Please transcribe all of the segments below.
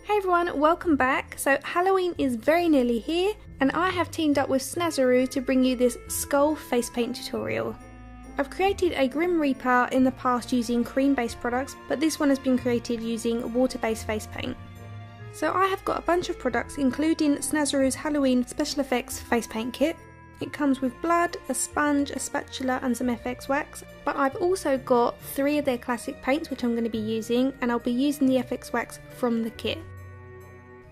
Hey everyone, welcome back. So Halloween is very nearly here and I have teamed up with Snazaroo to bring you this skull face paint tutorial. I've created a Grim Reaper in the past using cream based products, but this one has been created using water based face paint. So I have got a bunch of products including Snazaroo's Halloween special effects face paint kit. It comes with blood, a sponge, a spatula and some FX wax, but I've also got 3 of their classic paints which I'm going to be using, and I'll be using the FX wax from the kit.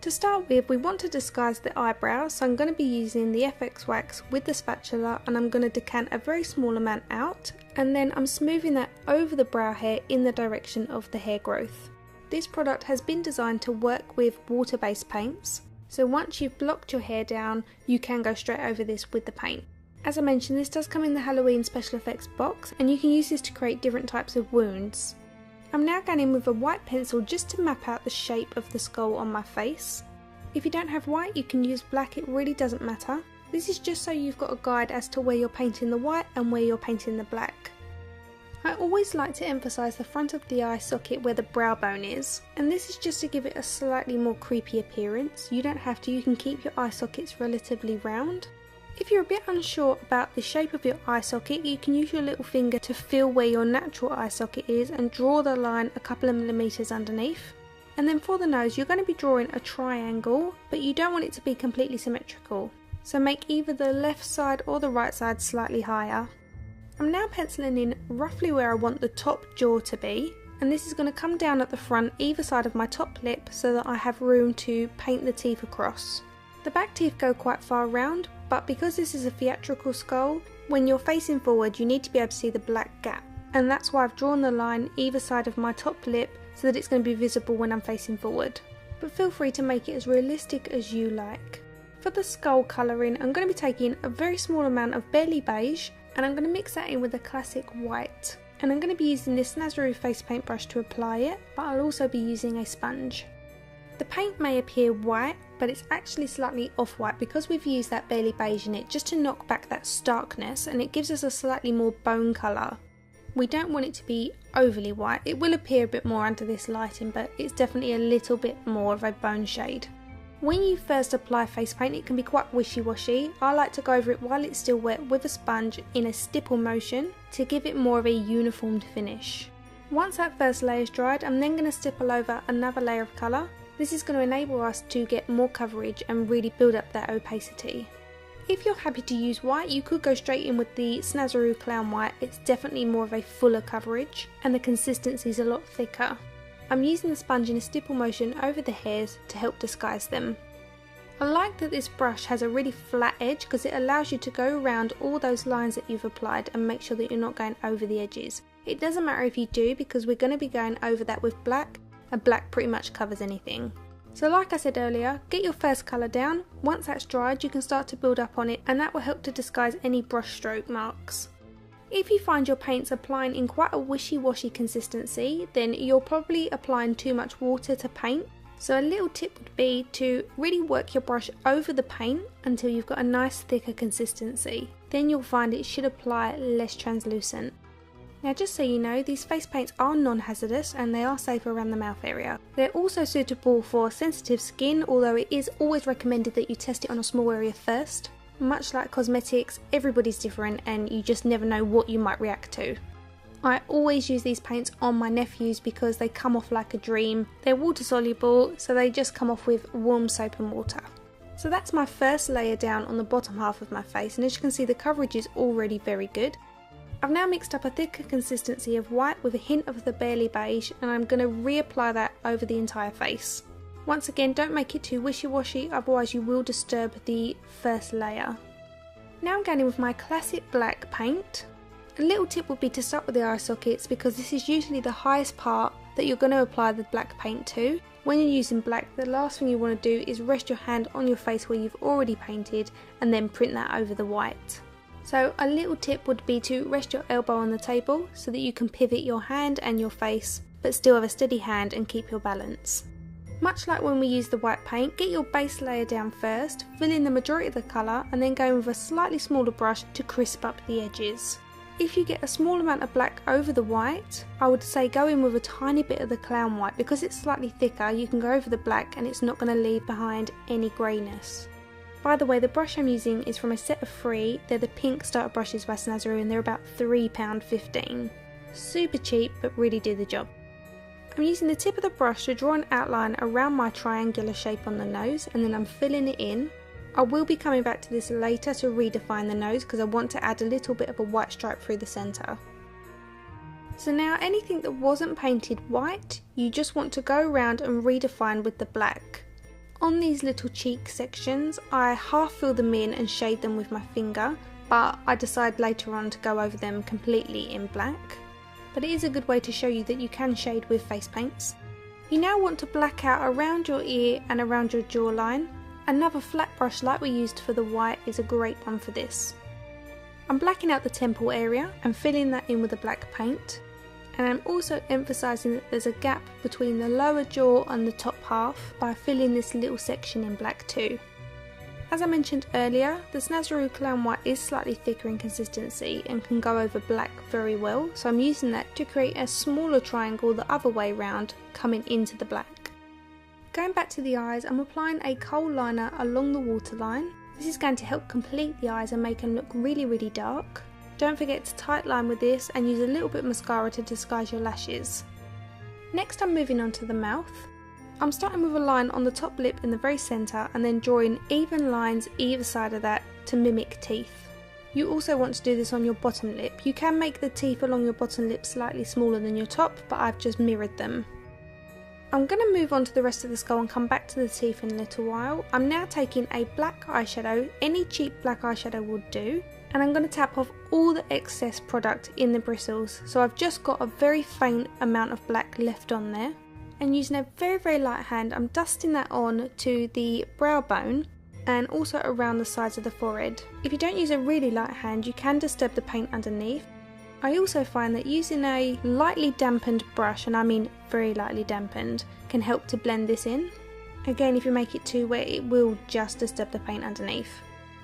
To start with, we want to disguise the eyebrows, so I'm going to be using the FX wax with the spatula and I'm going to decant a very small amount out, and then I'm smoothing that over the brow hair in the direction of the hair growth. This product has been designed to work with water-based paints, so once you've blocked your hair down, you can go straight over this with the paint. As I mentioned, this does come in the Halloween special effects box and you can use this to create different types of wounds. I'm now going in with a white pencil just to map out the shape of the skull on my face. If you don't have white, you can use black, it really doesn't matter. This is just so you've got a guide as to where you're painting the white and where you're painting the black. I always like to emphasise the front of the eye socket where the brow bone is, and this is just to give it a slightly more creepy appearance. You don't have to, you can keep your eye sockets relatively round. If you're a bit unsure about the shape of your eye socket, you can use your little finger to feel where your natural eye socket is and draw the line a couple of millimetres underneath. And then for the nose, you're going to be drawing a triangle, but you don't want it to be completely symmetrical. So make either the left side or the right side slightly higher. I'm now penciling in roughly where I want the top jaw to be, and this is going to come down at the front either side of my top lip so that I have room to paint the teeth across. The back teeth go quite far round, but because this is a theatrical skull, when you're facing forward you need to be able to see the black gap, and that's why I've drawn the line either side of my top lip so that it's going to be visible when I'm facing forward. But feel free to make it as realistic as you like. For the skull colouring, I'm going to be taking a very small amount of barely beige and I'm going to mix that in with a classic white. And I'm going to be using this Snazaroo face paint brush to apply it, but I'll also be using a sponge. The paint may appear white, but it's actually slightly off-white because we've used that barely beige in it just to knock back that starkness, and it gives us a slightly more bone colour. We don't want it to be overly white. It will appear a bit more under this lighting, but it's definitely a little bit more of a bone shade. When you first apply face paint, it can be quite wishy-washy. I like to go over it while it's still wet with a sponge in a stipple motion to give it more of a uniformed finish. Once that first layer is dried, I'm then going to stipple over another layer of colour. This is going to enable us to get more coverage and really build up that opacity. If you're happy to use white, you could go straight in with the Snazaroo Clown White. It's definitely more of a fuller coverage and the consistency is a lot thicker. I'm using the sponge in a stipple motion over the hairs to help disguise them. I like that this brush has a really flat edge because it allows you to go around all those lines that you've applied and make sure that you're not going over the edges. It doesn't matter if you do because we're going to be going over that with black, and black pretty much covers anything. So like I said earlier, get your first colour down. Once that's dried, you can start to build up on it and that will help to disguise any brush stroke marks. If you find your paints applying in quite a wishy-washy consistency, then you're probably applying too much water to paint. So a little tip would be to really work your brush over the paint until you've got a nice thicker consistency. Then you'll find it should apply less translucent. Now just so you know, these face paints are non-hazardous and they are safe around the mouth area. They're also suitable for sensitive skin, although it is always recommended that you test it on a small area first. Much like cosmetics, everybody's different and you just never know what you might react to. I always use these paints on my nephews because they come off like a dream. They're water soluble, so they just come off with warm soap and water. So that's my first layer down on the bottom half of my face, and as you can see the coverage is already very good. I've now mixed up a thicker consistency of white with a hint of the barely beige, and I'm going to reapply that over the entire face. Once again, don't make it too wishy-washy, otherwise you will disturb the first layer. Now I'm going in with my classic black paint. A little tip would be to start with the eye sockets because this is usually the highest part that you're going to apply the black paint to. When you're using black, the last thing you want to do is rest your hand on your face where you've already painted and then print that over the white. So a little tip would be to rest your elbow on the table so that you can pivot your hand and your face but still have a steady hand and keep your balance. Much like when we use the white paint, get your base layer down first, fill in the majority of the colour and then go in with a slightly smaller brush to crisp up the edges. If you get a small amount of black over the white, I would say go in with a tiny bit of the clown white. Because it's slightly thicker, you can go over the black and it's not going to leave behind any greyness. By the way, the brush I'm using is from a set of 3. They're the pink starter brushes by Snazaroo and they're about £3.15. Super cheap, but really do the job. I'm using the tip of the brush to draw an outline around my triangular shape on the nose, and then I'm filling it in. I will be coming back to this later to redefine the nose because I want to add a little bit of a white stripe through the centre. So now anything that wasn't painted white, you just want to go around and redefine with the black. On these little cheek sections, I half fill them in and shade them with my finger, but I decide later on to go over them completely in black. But it is a good way to show you that you can shade with face paints. You now want to black out around your ear and around your jawline. Another flat brush like we used for the white is a great one for this. I'm blacking out the temple area and filling that in with the black paint, and I'm also emphasising that there's a gap between the lower jaw and the top half by filling this little section in black too. As I mentioned earlier, the Snazaroo Clown White is slightly thicker in consistency and can go over black very well, so I'm using that to create a smaller triangle the other way round, coming into the black. Going back to the eyes, I'm applying a kohl liner along the waterline. This is going to help complete the eyes and make them look really dark. Don't forget to tight line with this and use a little bit of mascara to disguise your lashes. Next I'm moving on to the mouth. I'm starting with a line on the top lip in the very centre and then drawing even lines either side of that to mimic teeth. You also want to do this on your bottom lip. You can make the teeth along your bottom lip slightly smaller than your top, but I've just mirrored them. I'm going to move on to the rest of the skull and come back to the teeth in a little while. I'm now taking a black eyeshadow, any cheap black eyeshadow would do, and I'm going to tap off all the excess product in the bristles. So I've just got a very faint amount of black left on there, and using a very light hand I'm dusting that on to the brow bone and also around the sides of the forehead. If you don't use a really light hand you can disturb the paint underneath. I also find that using a lightly dampened brush, and I mean very lightly dampened, can help to blend this in. Again, if you make it too wet it will just disturb the paint underneath.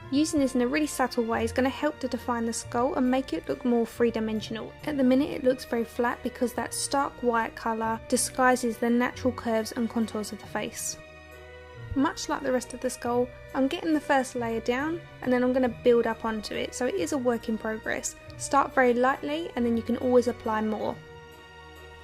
Using this in a really subtle way is going to help to define the skull and make it look more three-dimensional. At the minute it looks very flat because that stark white colour disguises the natural curves and contours of the face. Much like the rest of the skull, I'm getting the first layer down and then I'm going to build up onto it, so it is a work in progress. Start very lightly and then you can always apply more.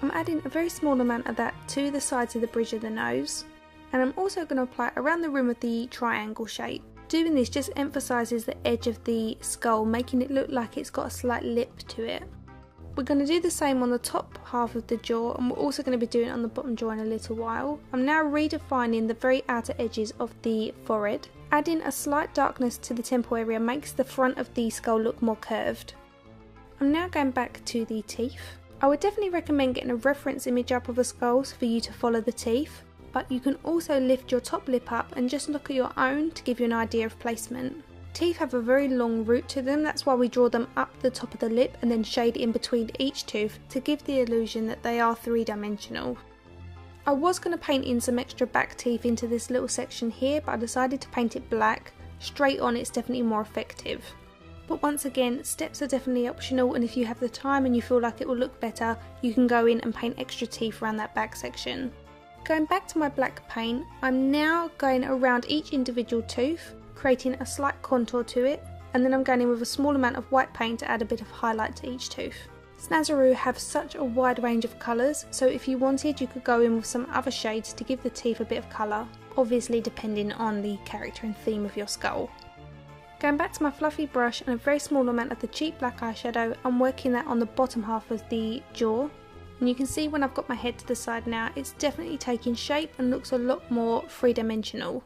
I'm adding a very small amount of that to the sides of the bridge of the nose, and I'm also going to apply it around the rim of the triangle shape. Doing this just emphasises the edge of the skull, making it look like it's got a slight lip to it. We're going to do the same on the top half of the jaw, and we're also going to be doing it on the bottom jaw in a little while. I'm now redefining the very outer edges of the forehead. Adding a slight darkness to the temple area makes the front of the skull look more curved. I'm now going back to the teeth. I would definitely recommend getting a reference image up of the skulls for you to follow the teeth, but you can also lift your top lip up and just look at your own to give you an idea of placement. Teeth have a very long root to them, that's why we draw them up the top of the lip and then shade in between each tooth to give the illusion that they are three-dimensional. I was going to paint in some extra back teeth into this little section here, but I decided to paint it black. Straight on it's definitely more effective. But once again, steps are definitely optional, and if you have the time and you feel like it will look better, you can go in and paint extra teeth around that back section. Going back to my black paint, I'm now going around each individual tooth, creating a slight contour to it, and then I'm going in with a small amount of white paint to add a bit of highlight to each tooth. Snazaroo have such a wide range of colours, so if you wanted you could go in with some other shades to give the teeth a bit of colour, obviously depending on the character and theme of your skull. Going back to my fluffy brush and a very small amount of the cheap black eyeshadow, I'm working that on the bottom half of the jaw. And you can see when I've got my head to the side now, it's definitely taking shape and looks a lot more three-dimensional.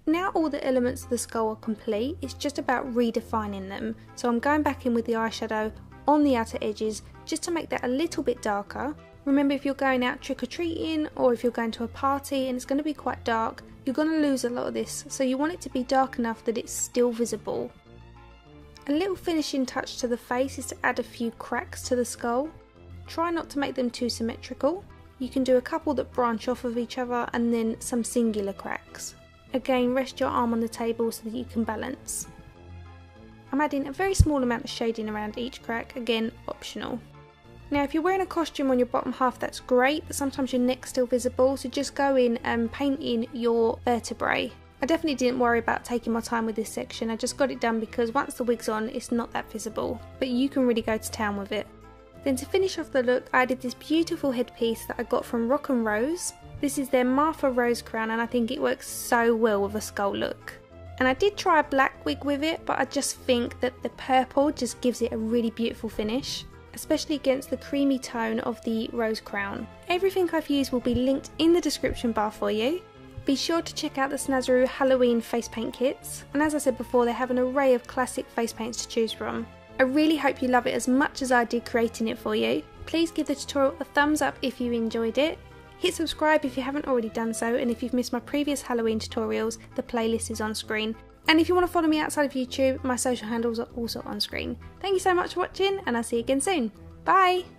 Now all the elements of the skull are complete, it's just about redefining them. So I'm going back in with the eyeshadow on the outer edges just to make that a little bit darker. Remember, if you're going out trick-or-treating or if you're going to a party and it's going to be quite dark, you're going to lose a lot of this, so you want it to be dark enough that it's still visible. A little finishing touch to the face is to add a few cracks to the skull. Try not to make them too symmetrical. You can do a couple that branch off of each other and then some singular cracks. Again, rest your arm on the table so that you can balance. I'm adding a very small amount of shading around each crack, again optional. Now if you're wearing a costume on your bottom half, that's great, but sometimes your neck's still visible, so just go in and paint in your vertebrae. I definitely didn't worry about taking my time with this section, I just got it done because once the wig's on it's not that visible, but you can really go to town with it. Then to finish off the look, I added this beautiful headpiece that I got from Rock and Rose. This is their Martha Rose crown and I think it works so well with a skull look. And I did try a black wig with it, but I just think that the purple just gives it a really beautiful finish, especially against the creamy tone of the rose crown. Everything I've used will be linked in the description bar for you. Be sure to check out the Snazaroo Halloween face paint kits, and as I said before, they have an array of classic face paints to choose from. I really hope you love it as much as I did creating it for you. Please give the tutorial a thumbs up if you enjoyed it. Hit subscribe if you haven't already done so, and if you've missed my previous Halloween tutorials, the playlist is on screen. And if you want to follow me outside of YouTube, my social handles are also on screen. Thank you so much for watching, and I'll see you again soon. Bye!